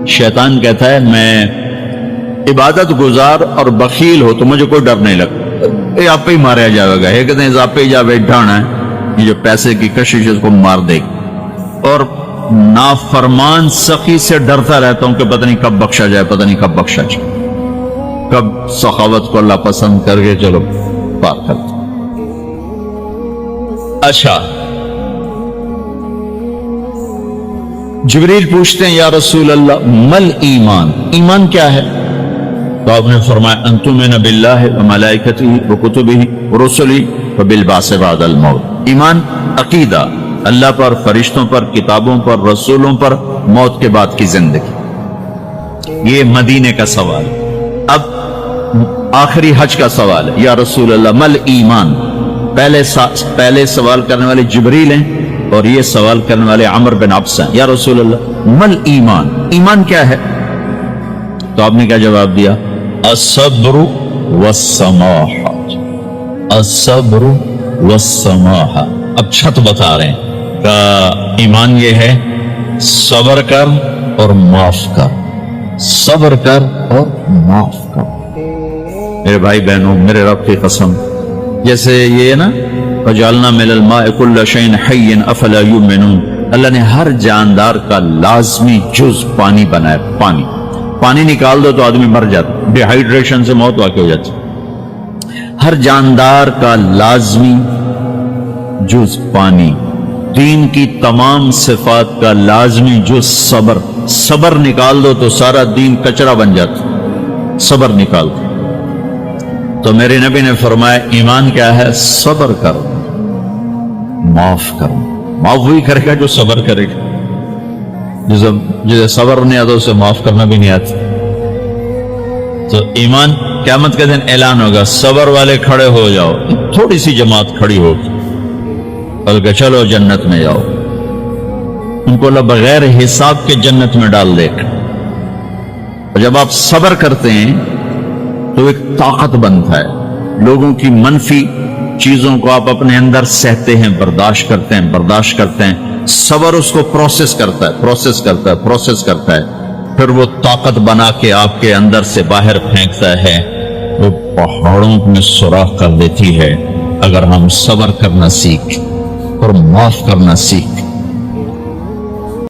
شیطان کہتا ہے میں عبادت گزار اور بخیل ہو تو مجھے کوئی ڈر نہیں لگتا، یہ آپ پہ ہی مارا جائے گا، یہ کہتے ہیں آپ پہ جا بیٹھانا ہے، یہ جو پیسے کی کشش اس کو مار دے گی۔ اور نافرمان سخی سے ڈرتا رہتا ہوں کہ پتہ نہیں کب بخشا جائے، پتہ نہیں کب بخشا جائے، کب سخاوت کو اللہ پسند کر کے چلو پار کرتے۔ اچھا، جبریل پوچھتے ہیں یا رسول اللہ مل ایمان، ایمان کیا ہے؟ تو آپ نے فرمایا ان تؤمن باللہ وملائکتہ وکتبہ ورسلہ وبالبعث بعد الموت۔ ایمان عقیدہ، اللہ پر، فرشتوں پر، کتابوں پر، رسولوں پر، موت کے بعد کی زندگی۔ یہ مدینے کا سوال۔ اب آخری حج کا سوال ہے یا رسول اللہ مل ایمان۔ پہلے سوال کرنے والے جبریل ہیں اور یہ سوال کرنے والے عمر بن عبس ہیں۔ یا رسول اللہ مل ایمان، ایمان کیا ہے؟ تو آپ نے کیا جواب دیا؟ الصبر والسماحہ، الصبر والسماحہ۔ اب چھت بتا رہے ہیں کہ ایمان یہ ہے صبر کر اور معاف کر، صبر کر اور معاف کر۔ میرے بھائی بہنوں، میرے رب کی قسم، جیسے یہ نا وجعلنا من الماء كل شيء حي افلا يؤمنون، اللہ نے ہر جاندار کا لازمی جز پانی بنایا۔ پانی نکال دو تو آدمی مر جاتا، ڈی ہائیڈریشن سے موت واقع ہو جاتی۔ ہر جاندار کا لازمی جز پانی، دین کی تمام صفات کا لازمی جز صبر، صبر نکال دو تو سارا دین کچرا بن جاتا، صبر نکال دو۔ تو میرے نبی نے فرمایا ایمان کیا ہے؟ صبر کرو، معاف کرو۔ معاف وہی کرے گا جو صبر کرے گا، جسے صبر نہیں آتا اسے معاف کرنا بھی نہیں آتا۔ تو ایمان قیامت کے دن اعلان ہوگا، صبر والے کھڑے ہو جاؤ، تھوڑی سی جماعت کھڑی ہوگی، بلکہ چلو جنت میں جاؤ۔ ان کو اللہ بغیر حساب کے جنت میں ڈال دے گا۔ اور جب آپ صبر کرتے ہیں تو ایک طاقت بنتا ہے، لوگوں کی منفی چیزوں کو آپ اپنے اندر سہتے ہیں، برداشت کرتے ہیں۔ صبر اس کو پروسیس کرتا ہے، پھر وہ طاقت بنا کے آپ کے اندر سے باہر پھینکتا ہے، وہ پہاڑوں میں سوراخ کر دیتی ہے۔ اگر ہم صبر کرنا سیکھ اور معاف کرنا سیکھ